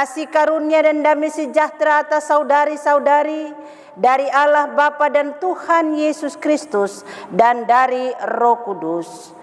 kasih karunia dan damai sejahtera atas saudari-saudari dari Allah Bapa dan Tuhan Yesus Kristus dan dari Roh Kudus.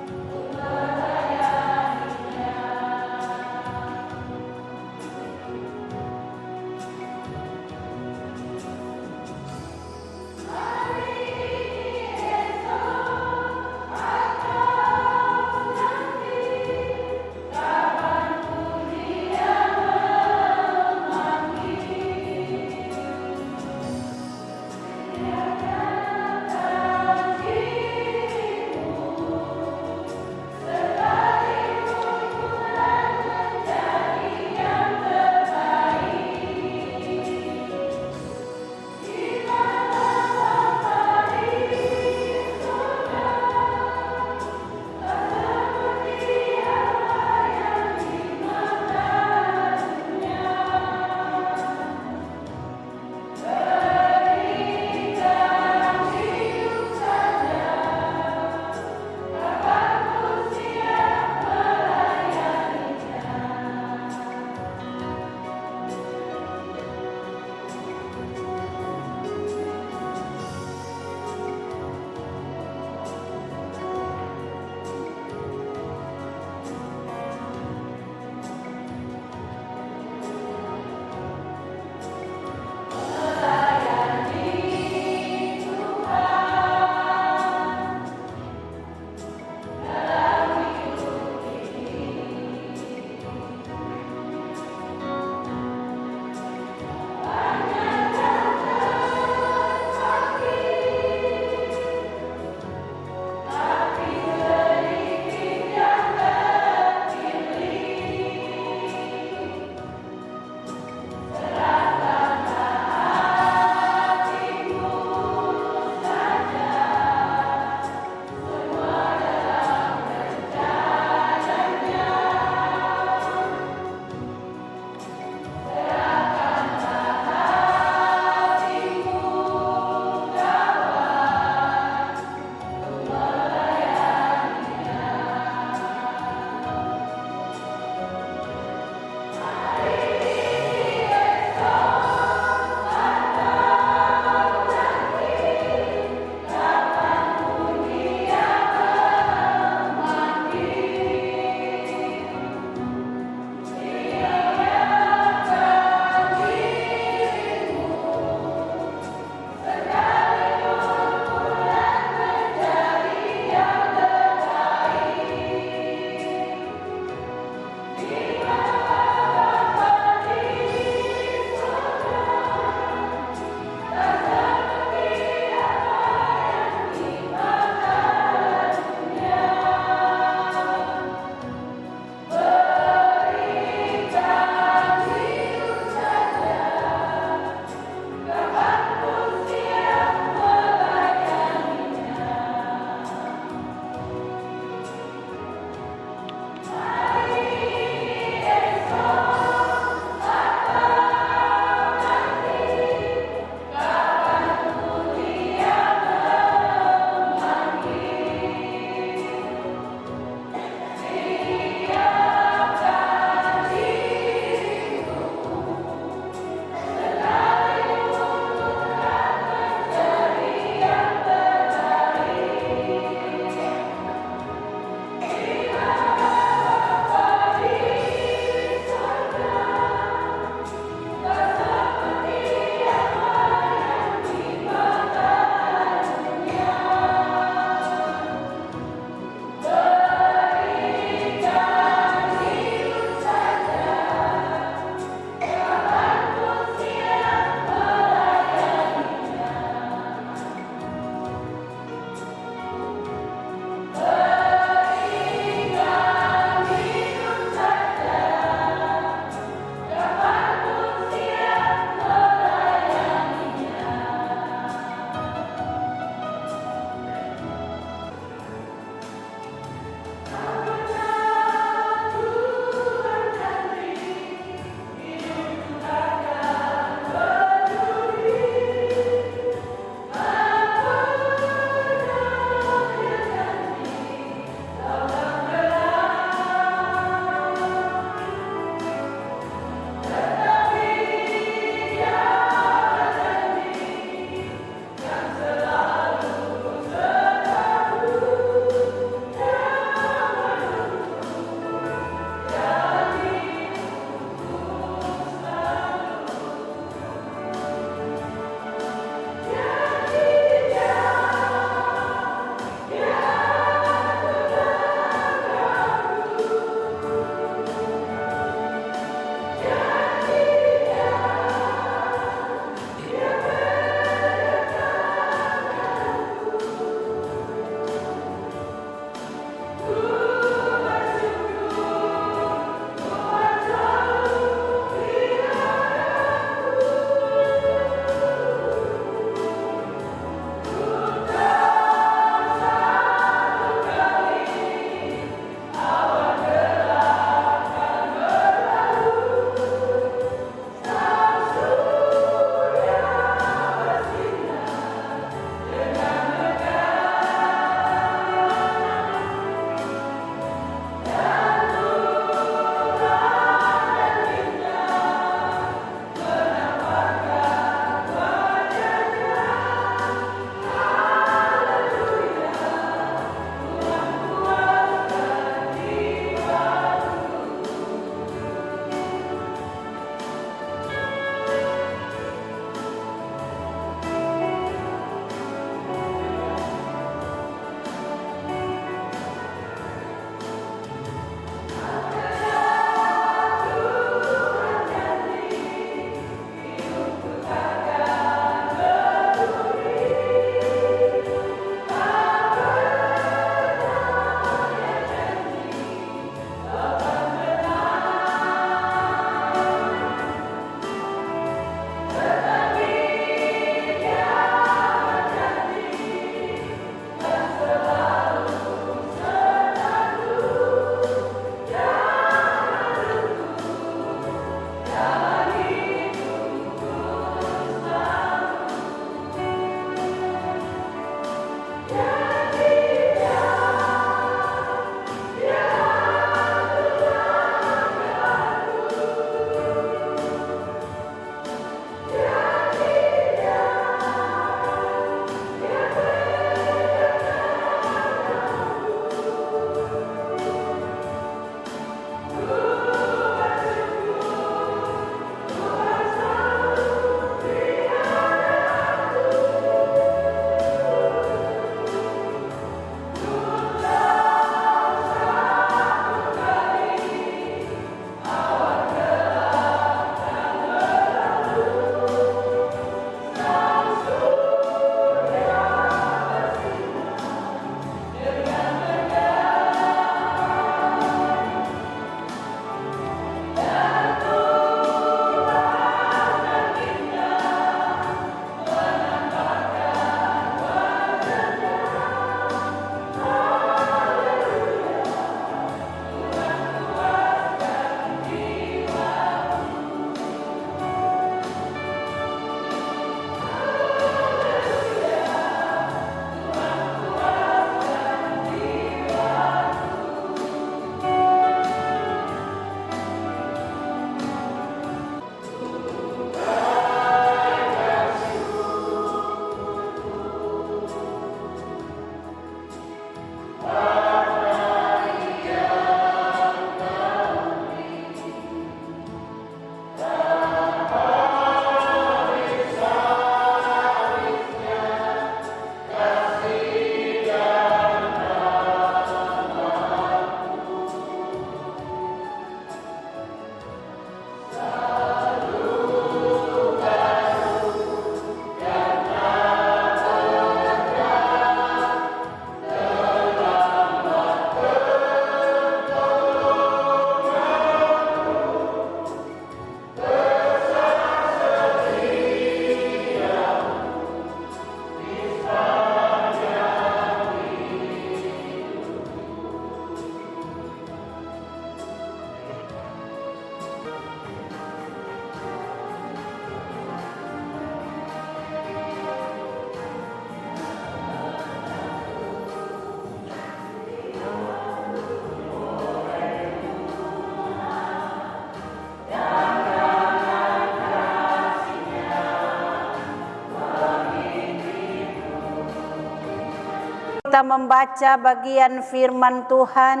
kita membaca bagian firman Tuhan,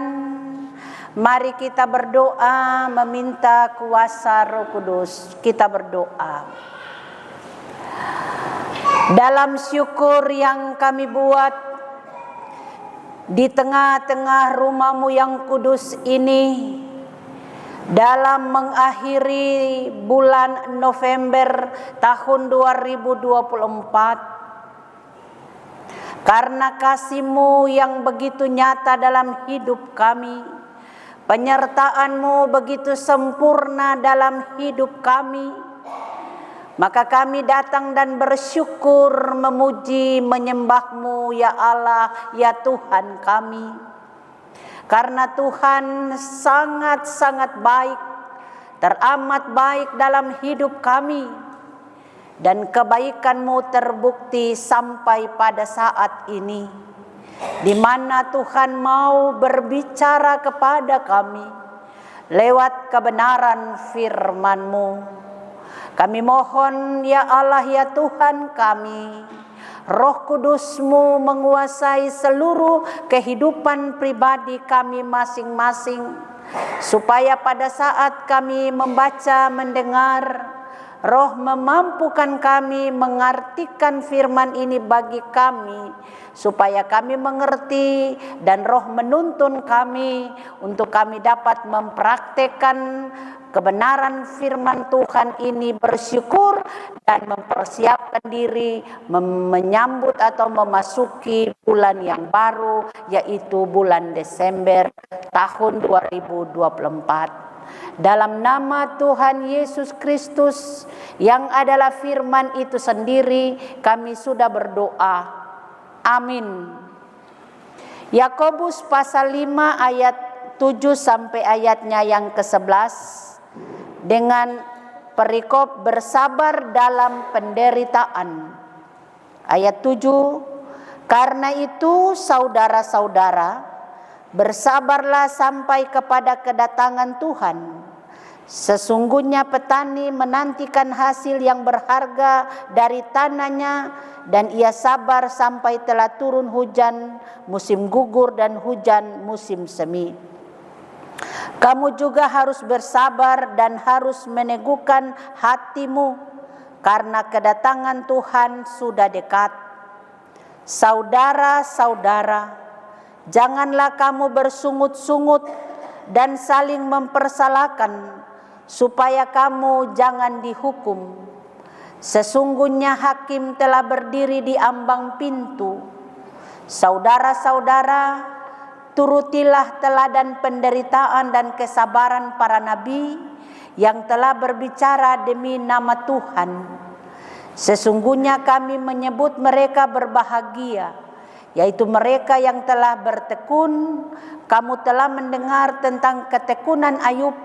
mari kita berdoa meminta kuasa Roh Kudus. Kita berdoa. Dalam syukur yang kami buat di tengah-tengah rumah-Mu yang kudus ini, dalam mengakhiri bulan November tahun 2024, karena kasih-Mu yang begitu nyata dalam hidup kami, penyertaan-Mu begitu sempurna dalam hidup kami, maka kami datang dan bersyukur, memuji, menyembah-Mu ya Allah, ya Tuhan kami. Karena Tuhan sangat-sangat baik, teramat baik dalam hidup kami. Dan kebaikan-Mu terbukti sampai pada saat ini, di mana Tuhan mau berbicara kepada kami lewat kebenaran firman-Mu. Kami mohon ya Allah ya Tuhan kami, Roh Kudus-Mu menguasai seluruh kehidupan pribadi kami masing-masing, supaya pada saat kami membaca, mendengar, Roh memampukan kami mengartikan firman ini bagi kami, supaya kami mengerti, dan Roh menuntun kami untuk kami dapat mempraktekkan kebenaran firman Tuhan ini, bersyukur dan mempersiapkan diri menyambut atau memasuki bulan yang baru, yaitu bulan Desember tahun 2024. Dalam nama Tuhan Yesus Kristus yang adalah firman itu sendiri, kami sudah berdoa. Amin. Yakobus pasal 5 ayat 7 sampai ayatnya yang ke-11. Dengan perikop bersabar dalam penderitaan. Ayat 7, karena itu saudara-saudara, bersabarlah sampai kepada kedatangan Tuhan. Sesungguhnya petani menantikan hasil yang berharga dari tanahnya, dan ia sabar sampai telah turun hujan musim gugur dan hujan musim semi. Kamu juga harus bersabar dan harus meneguhkan hatimu, karena kedatangan Tuhan sudah dekat. Saudara-saudara, janganlah kamu bersungut-sungut dan saling mempersalahkan, supaya kamu jangan dihukum. Sesungguhnya hakim telah berdiri di ambang pintu. Saudara-saudara, turutilah teladan penderitaan dan kesabaran para nabi yang telah berbicara demi nama Tuhan. Sesungguhnya kami menyebut mereka berbahagia, yaitu mereka yang telah bertekun. Kamu telah mendengar tentang ketekunan Ayub,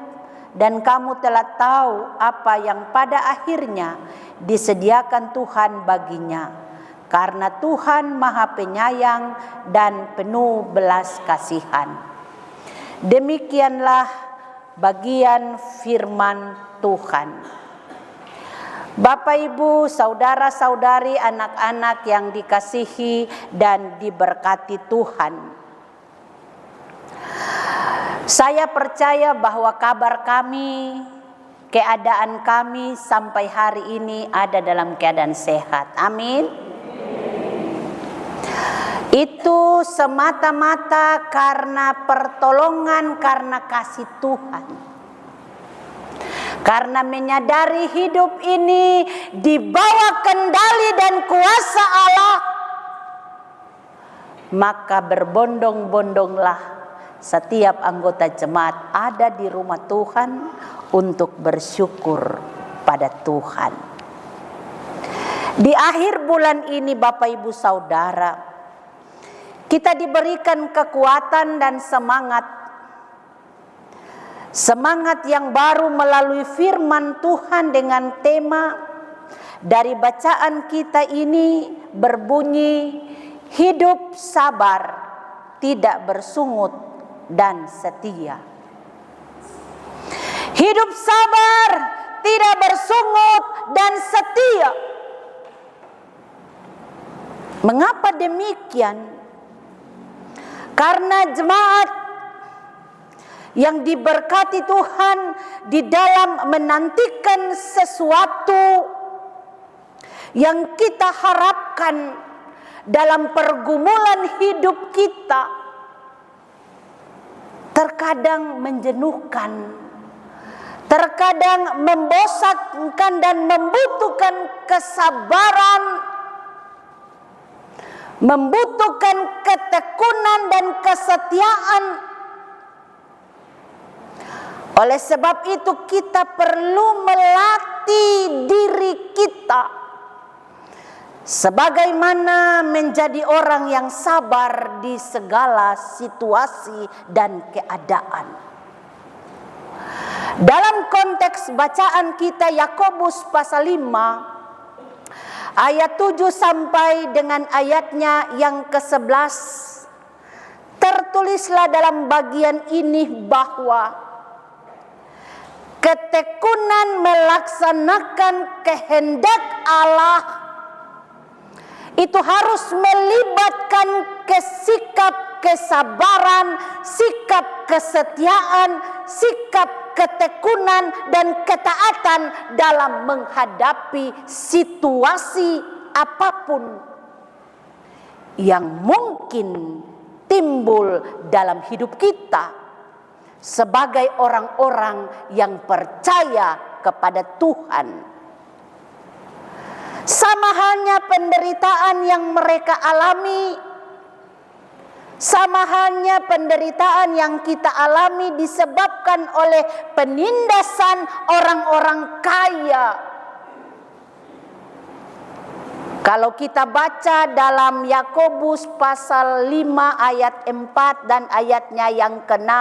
dan kamu telah tahu apa yang pada akhirnya disediakan Tuhan baginya. Karena Tuhan Maha Penyayang dan penuh belas kasihan. Demikianlah bagian firman Tuhan. Bapak, Ibu, saudara-saudari, anak-anak yang dikasihi dan diberkati Tuhan. Saya percaya bahwa kabar kami, keadaan kami sampai hari ini ada dalam keadaan sehat. Amin. Itu semata-mata karena pertolongan, karena kasih Tuhan. Karena menyadari hidup ini di bawah kendali dan kuasa Allah, maka berbondong-bondonglah setiap anggota jemaat ada di rumah Tuhan untuk bersyukur pada Tuhan. Di akhir bulan ini, Bapak Ibu Saudara, kita diberikan kekuatan dan semangat. Semangat yang baru melalui firman Tuhan dengan tema dari bacaan kita ini berbunyi, hidup sabar, tidak bersungut dan setia. Hidup sabar, tidak bersungut dan setia. Mengapa demikian? Karena jemaat yang diberkati Tuhan di dalam menantikan sesuatu yang kita harapkan dalam pergumulan hidup kita, terkadang menjenuhkan, terkadang membosankan dan membutuhkan kesabaran, membutuhkan ketekunan dan kesetiaan. Oleh sebab itu kita perlu melatih diri kita sebagaimana menjadi orang yang sabar di segala situasi dan keadaan. Dalam konteks bacaan kita Yakobus pasal 5 ayat 7 sampai dengan ayatnya yang ke-11, tertulislah dalam bagian ini bahwa ketekunan melaksanakan kehendak Allah itu harus melibatkan sikap kesabaran, sikap kesetiaan, sikap ketekunan dan ketaatan dalam menghadapi situasi apapun yang mungkin timbul dalam hidup kita sebagai orang-orang yang percaya kepada Tuhan. Sama halnya penderitaan yang mereka alami, sama halnya penderitaan yang kita alami disebabkan oleh penindasan orang-orang kaya. Kalau kita baca dalam Yakobus pasal 5 ayat 4 dan ayatnya yang ke-6,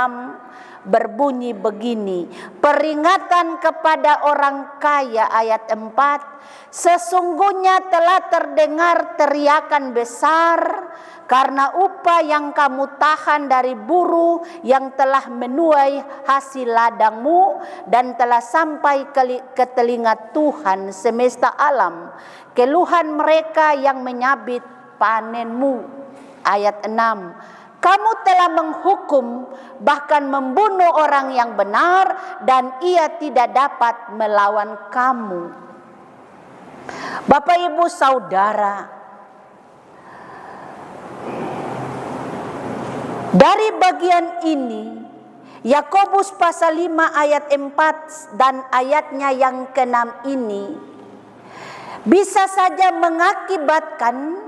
berbunyi begini, peringatan kepada orang kaya ayat 4, sesungguhnya telah terdengar teriakan besar karena upah yang kamu tahan dari buruh yang telah menuai hasil ladangmu dan telah sampai ke telinga Tuhan semesta alam, keluhan mereka yang menyabit panenmu. Ayat 6, kamu telah menghukum bahkan membunuh orang yang benar dan ia tidak dapat melawan kamu. Bapak Ibu Saudara, dari bagian ini Yakobus pasal 5 ayat 4 dan ayatnya yang ke-6 ini bisa saja mengakibatkan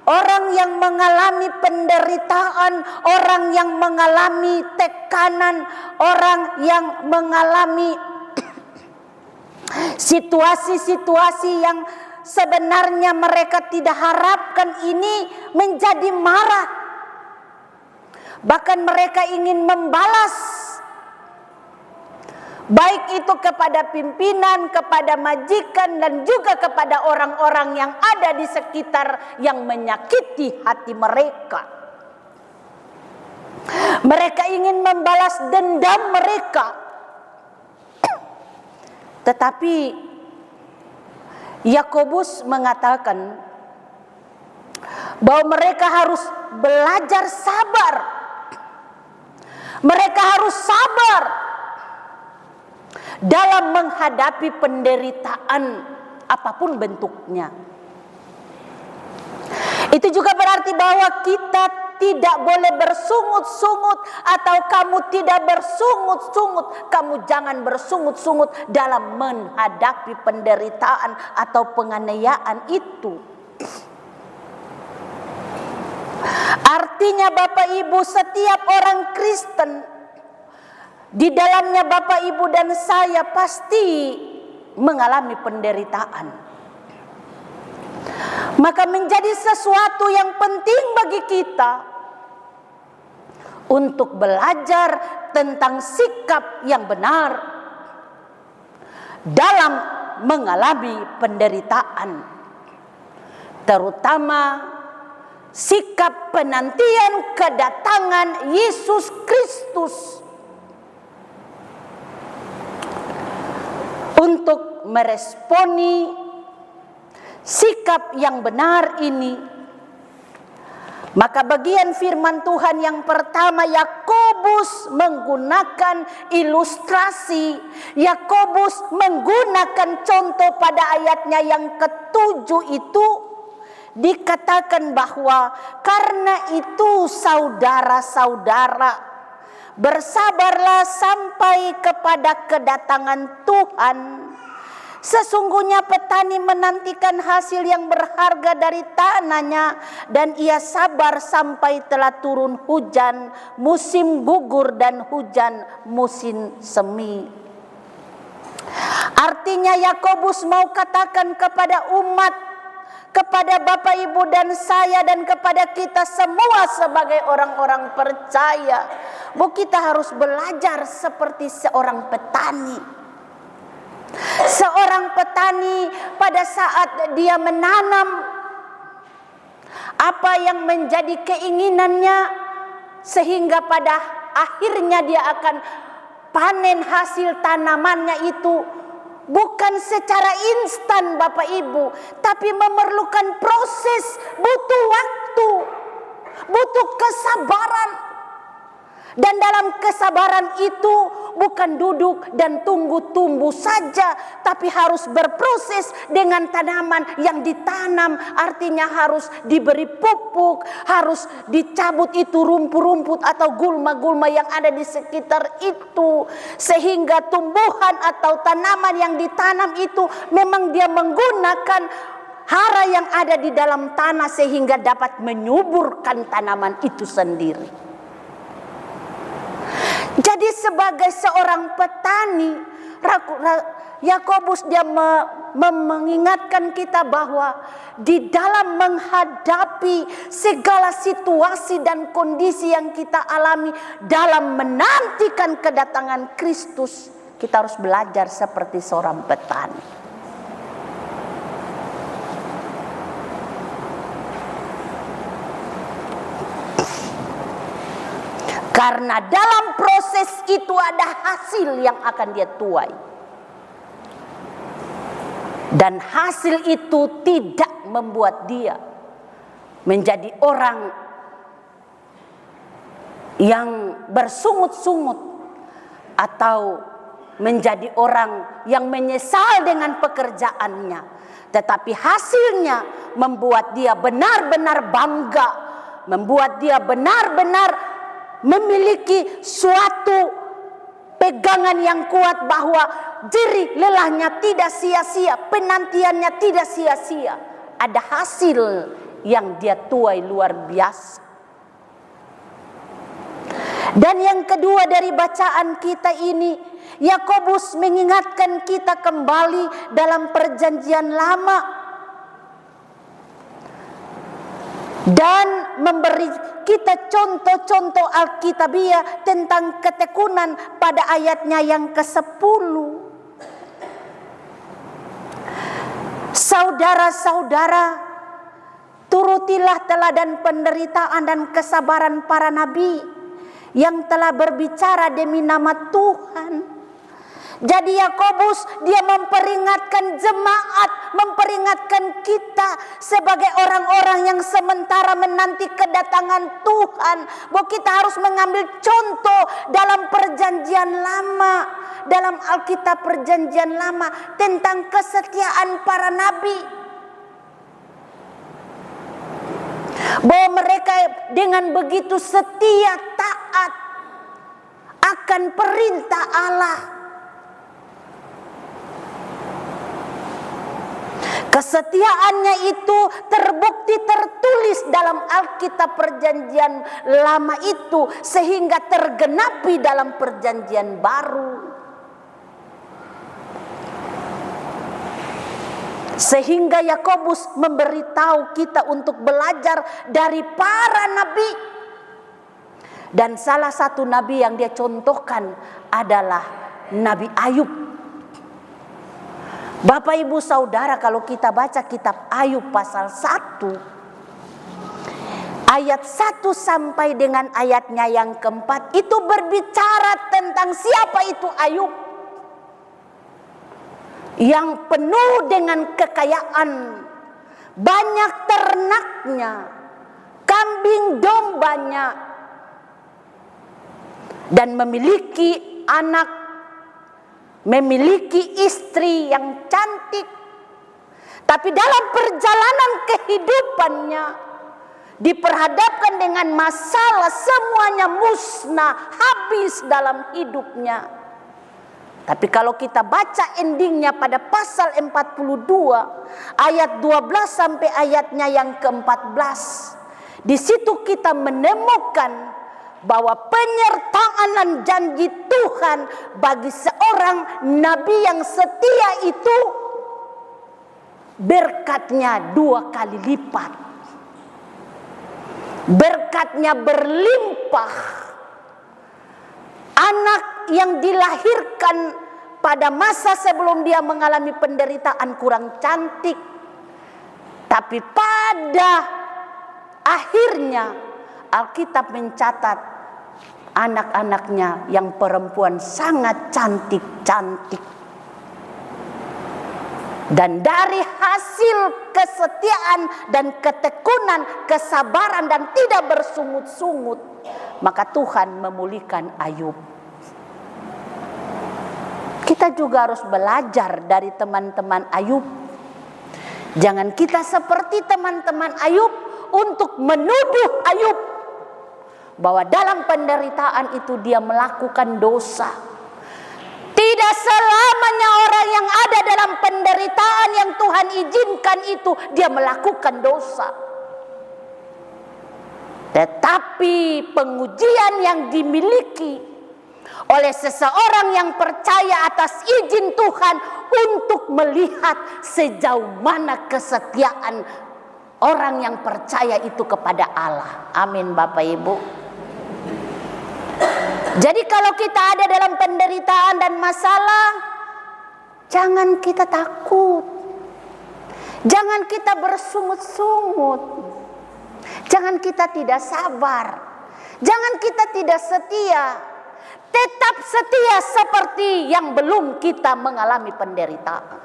orang yang mengalami penderitaan, orang yang mengalami tekanan, orang yang mengalami situasi-situasi yang sebenarnya mereka tidak harapkan ini menjadi marah. Bahkan mereka ingin membalas, baik itu kepada pimpinan, kepada majikan, dan juga kepada orang-orang yang ada di sekitar yang menyakiti hati mereka. Mereka ingin membalas dendam mereka. Tetapi Yakobus mengatakan bahwa mereka harus belajar sabar. Mereka harus sabar dalam menghadapi penderitaan apapun bentuknya. Itu juga berarti bahwa kita tidak boleh bersungut-sungut, atau kamu tidak bersungut-sungut, kamu jangan bersungut-sungut dalam menghadapi penderitaan atau penganiayaan itu. Artinya Bapak Ibu, setiap orang Kristen, di dalamnya Bapak Ibu dan saya pasti mengalami penderitaan. Maka menjadi sesuatu yang penting bagi kita untuk belajar tentang sikap yang benar dalam mengalami penderitaan, terutama sikap penantian kedatangan Yesus Kristus untuk meresponi sikap yang benar ini. Maka bagian firman Tuhan yang pertama, Yakobus menggunakan ilustrasi. Yakobus menggunakan contoh pada ayatnya yang ke-7 itu. Dikatakan bahwa karena itu saudara-saudara, bersabarlah sampai kepada kedatangan Tuhan. Sesungguhnya petani menantikan hasil yang berharga dari tanahnya, dan ia sabar sampai telah turun hujan musim gugur dan hujan musim semi. Artinya Yakobus mau katakan kepada umat, kepada Bapak Ibu dan saya, dan kepada kita semua sebagai orang-orang percaya, bahwa kita harus belajar seperti seorang petani. Seorang petani pada saat dia menanam apa yang menjadi keinginannya, sehingga pada akhirnya dia akan panen hasil tanamannya itu bukan secara instan Bapak Ibu, tapi memerlukan proses, butuh waktu, butuh kesabaran. Dan dalam kesabaran itu bukan duduk dan tunggu tumbuh saja, tapi harus berproses dengan tanaman yang ditanam. Artinya harus diberi pupuk, harus dicabut itu rumput-rumput atau gulma-gulma yang ada di sekitar itu, sehingga tumbuhan atau tanaman yang ditanam itu memang dia menggunakan hara yang ada di dalam tanah sehingga dapat menyuburkan tanaman itu sendiri. Jadi sebagai seorang petani, Yakobus dia mengingatkan kita bahwa di dalam menghadapi segala situasi dan kondisi yang kita alami dalam menantikan kedatangan Kristus, kita harus belajar seperti seorang petani. Karena dalam proses itu ada hasil yang akan dia tuai. Dan hasil itu tidak membuat dia menjadi orang yang bersungut-sungut atau menjadi orang yang menyesal dengan pekerjaannya. Tetapi hasilnya membuat dia benar-benar bangga, membuat dia benar-benar memiliki suatu pegangan yang kuat bahwa jerih lelahnya tidak sia-sia, penantiannya tidak sia-sia. Ada hasil yang dia tuai luar biasa. Dan yang kedua dari bacaan kita ini, Yakobus mengingatkan kita kembali dalam perjanjian lama dan memberi kita contoh-contoh Alkitabiah tentang ketekunan pada ayatnya yang ke-10. Saudara-saudara, turutilah teladan penderitaan dan kesabaran para nabi yang telah berbicara demi nama Tuhan. Jadi Yakobus dia memperingatkan jemaat, memperingatkan kita sebagai orang-orang yang sementara menanti kedatangan Tuhan, bahwa kita harus mengambil contoh dalam perjanjian lama, dalam Alkitab perjanjian lama tentang kesetiaan para nabi. Bahwa mereka dengan begitu setia taat akan perintah Allah. Kesetiaannya itu terbukti tertulis dalam Alkitab perjanjian lama itu, sehingga tergenapi dalam perjanjian baru. Sehingga Yakobus memberitahu kita untuk belajar dari para nabi. Dan salah satu nabi yang dia contohkan adalah Nabi Ayub. Bapak Ibu Saudara, kalau kita baca kitab Ayub pasal 1 ayat 1 sampai dengan ayatnya yang keempat, itu berbicara tentang siapa itu Ayub yang penuh dengan kekayaan, banyak ternaknya, kambing dombanya dan memiliki anak, memiliki istri yang cantik. Tapi dalam perjalanan kehidupannya diperhadapkan dengan masalah, semuanya musnah, habis dalam hidupnya. Tapi kalau kita baca endingnya pada pasal 42 ayat 12 sampai ayatnya yang ke-14, di situ kita menemukan bahwa penyertaan dan janji Tuhan bagi seorang nabi yang setia itu berkatnya 2 kali lipat. Berkatnya berlimpah. Anak yang dilahirkan pada masa sebelum dia mengalami penderitaan kurang cantik, tapi pada akhirnya Alkitab mencatat anak-anaknya yang perempuan sangat cantik-cantik. Dan dari hasil kesetiaan dan ketekunan, kesabaran dan tidak bersungut-sungut, maka Tuhan memulihkan Ayub. Kita juga harus belajar dari teman-teman Ayub. Jangan kita seperti teman-teman Ayub untuk menuduh Ayub bahwa dalam penderitaan itu dia melakukan dosa. Tidak selamanya orang yang ada dalam penderitaan yang Tuhan izinkan itu dia melakukan dosa. Tetapi pengujian yang dimiliki oleh seseorang yang percaya atas izin Tuhan untuk melihat sejauh mana kesetiaan orang yang percaya itu kepada Allah. Amin Bapak Ibu. Jadi kalau kita ada dalam penderitaan dan masalah, jangan kita takut. Jangan kita bersungut-sungut. Jangan kita tidak sabar. Jangan kita tidak setia. Tetap setia seperti yang belum kita mengalami penderitaan.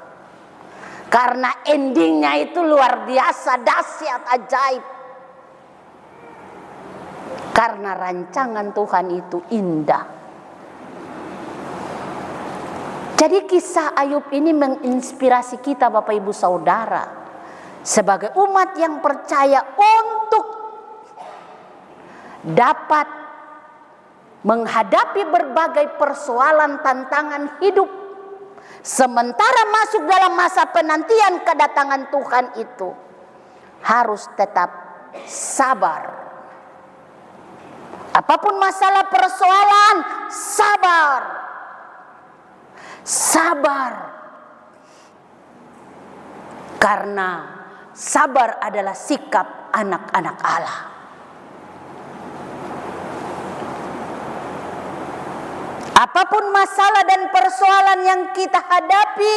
Karena endingnya itu luar biasa, dahsyat, ajaib. Karena rancangan Tuhan itu indah. Jadi kisah Ayub ini menginspirasi kita Bapak Ibu Saudara, sebagai umat yang percaya untuk dapat menghadapi berbagai persoalan tantangan hidup, sementara masuk dalam masa penantian kedatangan Tuhan itu harus tetap sabar. Apapun masalah persoalan, sabar. Sabar. Karena sabar adalah sikap anak-anak Allah. Apapun masalah dan persoalan yang kita hadapi,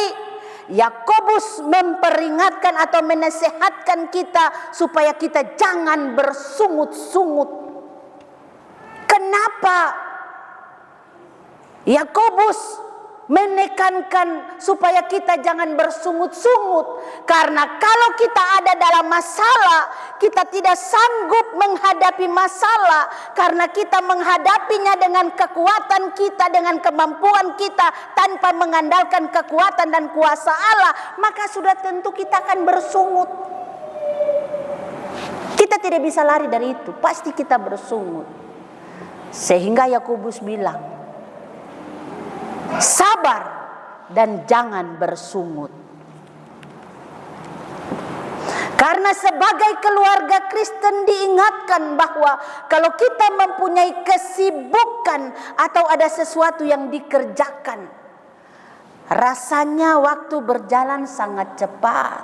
Yakobus memperingatkan atau menasehatkan kita supaya kita jangan bersungut-sungut. Kenapa Yakobus menekankan supaya kita jangan bersungut-sungut? Karena kalau kita ada dalam masalah, kita tidak sanggup menghadapi masalah karena kita menghadapinya dengan kekuatan kita, dengan kemampuan kita, tanpa mengandalkan kekuatan dan kuasa Allah, maka sudah tentu kita akan bersungut. Kita tidak bisa lari dari itu, pasti kita bersungut. Sehingga Yakobus bilang, sabar dan jangan bersungut. Karena sebagai keluarga Kristen diingatkan bahwa kalau kita mempunyai kesibukan atau ada sesuatu yang dikerjakan, rasanya waktu berjalan sangat cepat.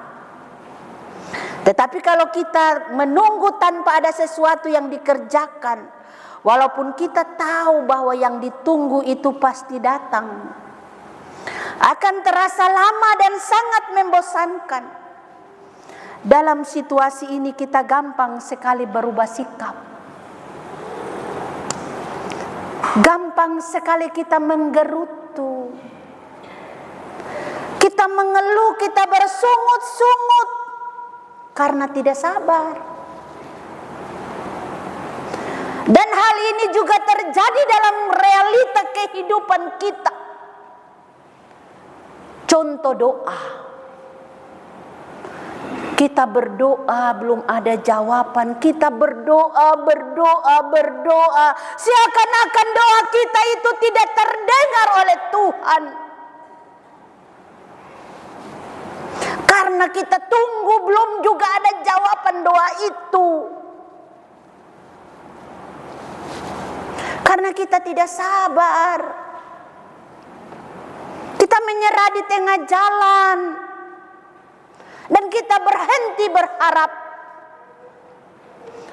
Tetapi kalau kita menunggu tanpa ada sesuatu yang dikerjakan, walaupun kita tahu bahwa yang ditunggu itu pasti datang, akan terasa lama dan sangat membosankan. Dalam situasi ini kita gampang sekali berubah sikap. Gampang sekali kita menggerutu. Kita mengeluh, kita bersungut-sungut karena tidak sabar. Dan hal ini juga terjadi dalam realita kehidupan kita. Contoh doa. Kita berdoa belum ada jawaban. Kita berdoa. Seakan-akan doa kita itu tidak terdengar oleh Tuhan. Karena kita tunggu belum juga ada jawaban doa itu. Karena kita tidak sabar. Kita menyerah di tengah jalan. Dan kita berhenti berharap.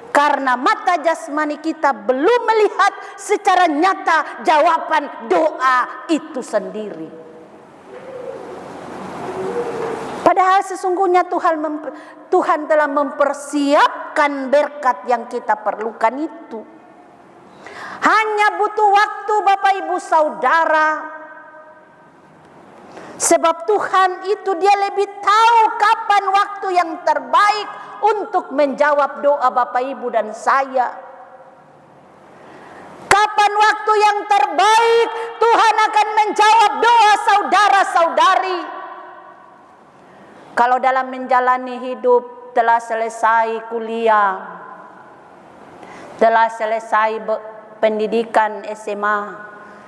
Karena mata jasmani kita belum melihat secara nyata jawaban doa itu sendiri. Padahal sesungguhnya Tuhan telah mempersiapkan berkat yang kita perlukan itu. Hanya butuh waktu Bapak Ibu Saudara. Sebab Tuhan itu dia lebih tahu kapan waktu yang terbaik untuk menjawab doa Bapak Ibu dan saya. Kapan waktu yang terbaik Tuhan akan menjawab doa saudara-saudari. Kalau dalam menjalani hidup telah selesai kuliah, telah selesai pendidikan SMA,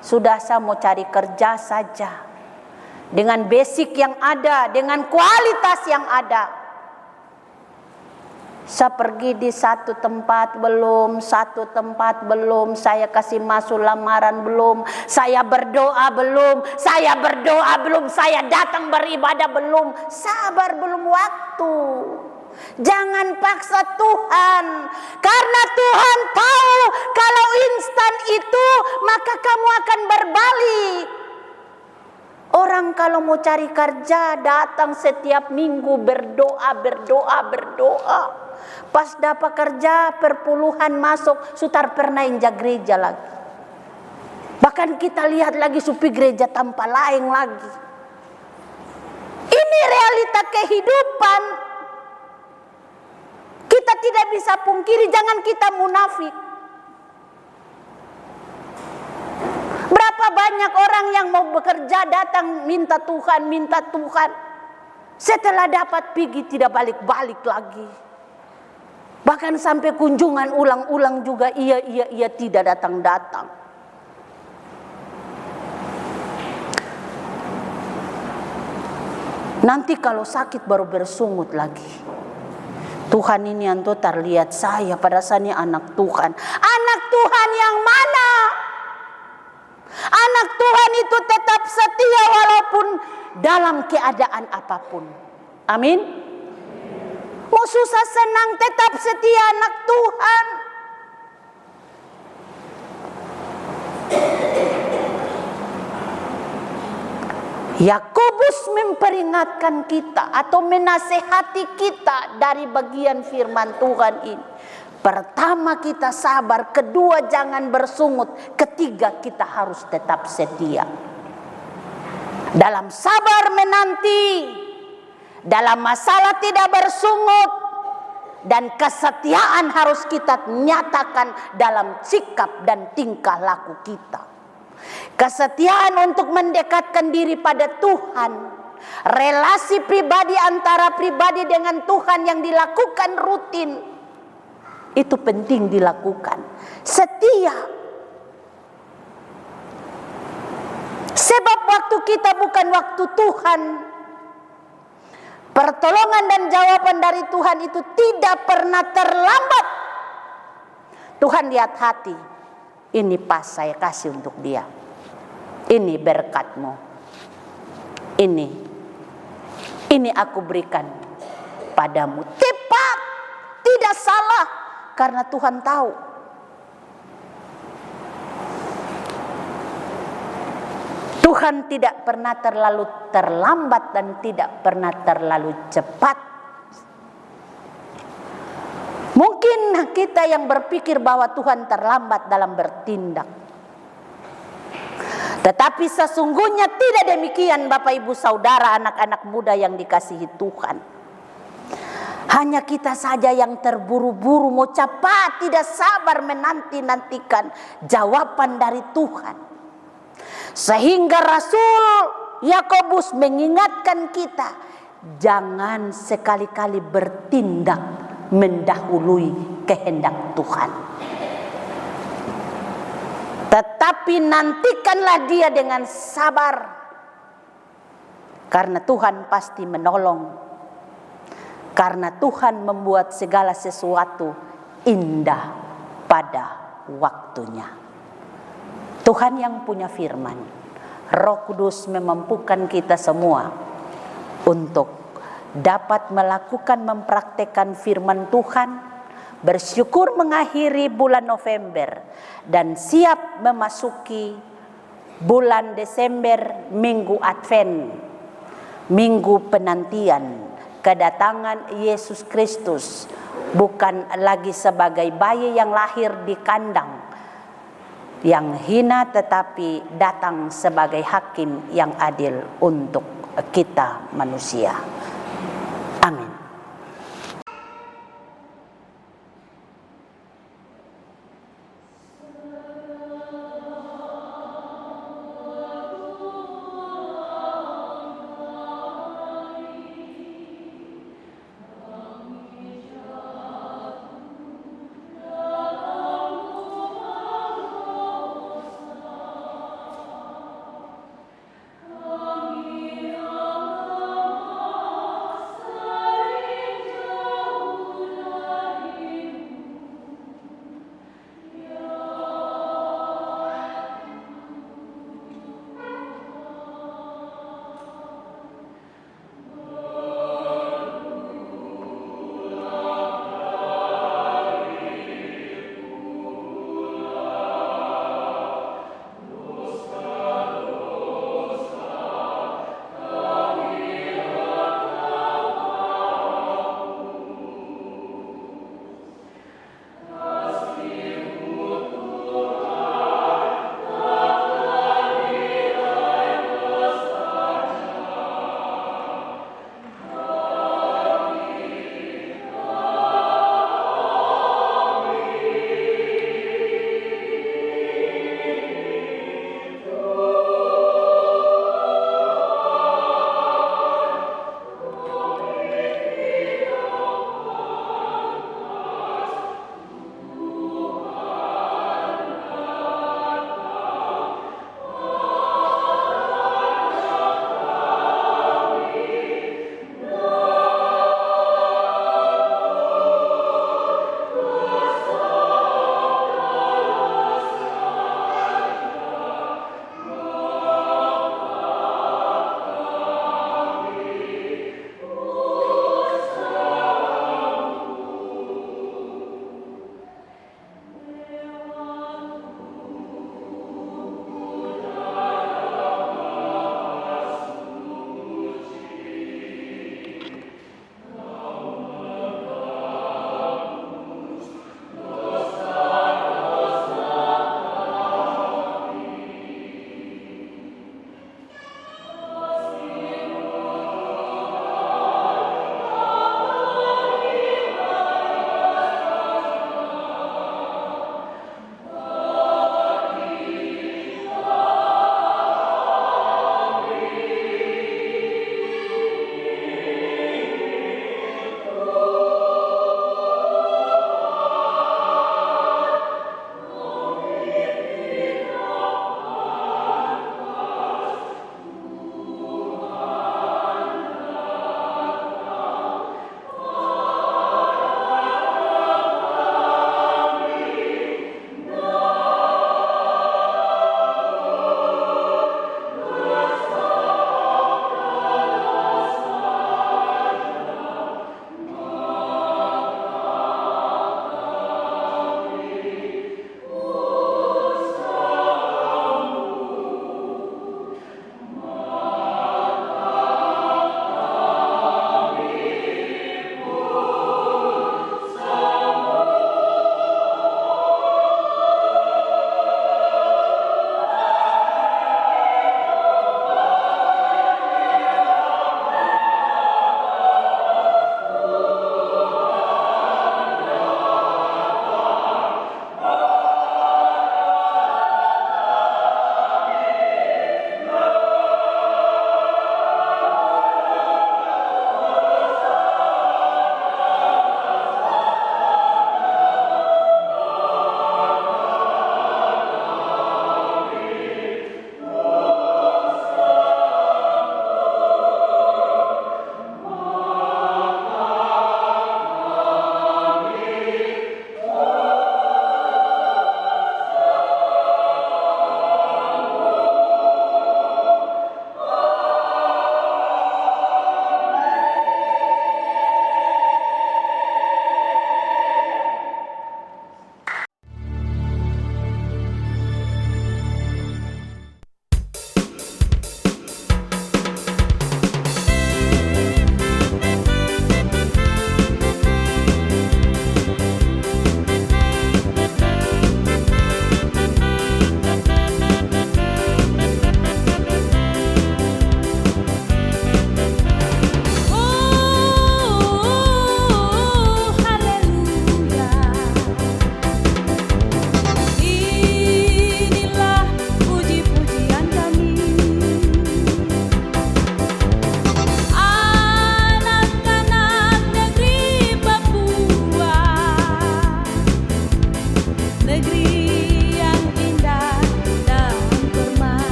sudah saya mau cari kerja saja. Dengan basic yang ada, dengan kualitas yang ada. Saya pergi di satu tempat belum, saya kasih masuk lamaran belum, saya berdoa belum, saya datang beribadah belum, sabar belum waktu. Jangan paksa Tuhan, karena Tuhan tahu kalau instan itu maka kamu akan berbalik. Orang kalau mau cari kerja datang setiap minggu berdoa. Pas dapat kerja perpuluhan masuk, sutar pernah injak gereja lagi. Bahkan kita lihat lagi supi gereja tanpa lain lagi. Ini realita kehidupan. Kita tidak bisa pungkiri, jangan kita munafik. Berapa banyak orang yang mau bekerja datang minta Tuhan. Setelah dapat pergi tidak balik-balik lagi. Bahkan sampai kunjungan ulang-ulang juga iya tidak datang-datang. Nanti kalau sakit baru bersungut lagi. Tuhan ini yang terlihat saya pada saatnya anak Tuhan. Anak Tuhan yang mana? Anak Tuhan itu tetap setia walaupun dalam keadaan apapun. Amin. Mau susah senang tetap setia anak Tuhan. Yakobus memperingatkan kita atau menasehati kita dari bagian firman Tuhan ini. Pertama kita sabar, kedua jangan bersungut, ketiga kita harus tetap setia. Dalam sabar menanti, dalam masalah tidak bersungut, dan kesetiaan harus kita nyatakan dalam sikap dan tingkah laku kita. Kesetiaan untuk mendekatkan diri pada Tuhan, relasi pribadi antara pribadi dengan Tuhan yang dilakukan rutin, itu penting dilakukan. Setia. Sebab waktu kita bukan waktu Tuhan. Pertolongan dan jawaban dari Tuhan itu tidak pernah terlambat. Tuhan lihat hati. Ini pas saya kasih untuk dia. Ini berkatmu. Ini aku berikan padamu. Tepat. Tidak salah. Karena Tuhan tahu. Tuhan tidak pernah terlalu terlambat dan tidak pernah terlalu cepat. Mungkin kita yang berpikir bahwa Tuhan terlambat dalam bertindak. Tetapi sesungguhnya tidak demikian Bapak Ibu Saudara, anak-anak muda yang dikasihi Tuhan. Hanya kita saja yang terburu-buru, mau cepat, tidak sabar menanti-nantikan jawaban dari Tuhan. Sehingga Rasul Yakobus mengingatkan kita, jangan sekali-kali bertindak mendahului kehendak Tuhan. Tetapi nantikanlah dia dengan sabar, karena Tuhan pasti menolong. Karena Tuhan membuat segala sesuatu indah pada waktunya. Tuhan yang punya firman, Roh Kudus memampukan kita semua untuk dapat melakukan, mempraktekkan firman Tuhan, bersyukur mengakhiri bulan November dan siap memasuki bulan Desember, minggu Advent, minggu penantian kedatangan Yesus Kristus, bukan lagi sebagai bayi yang lahir di kandang yang hina, tetapi datang sebagai hakim yang adil untuk kita manusia. Amin.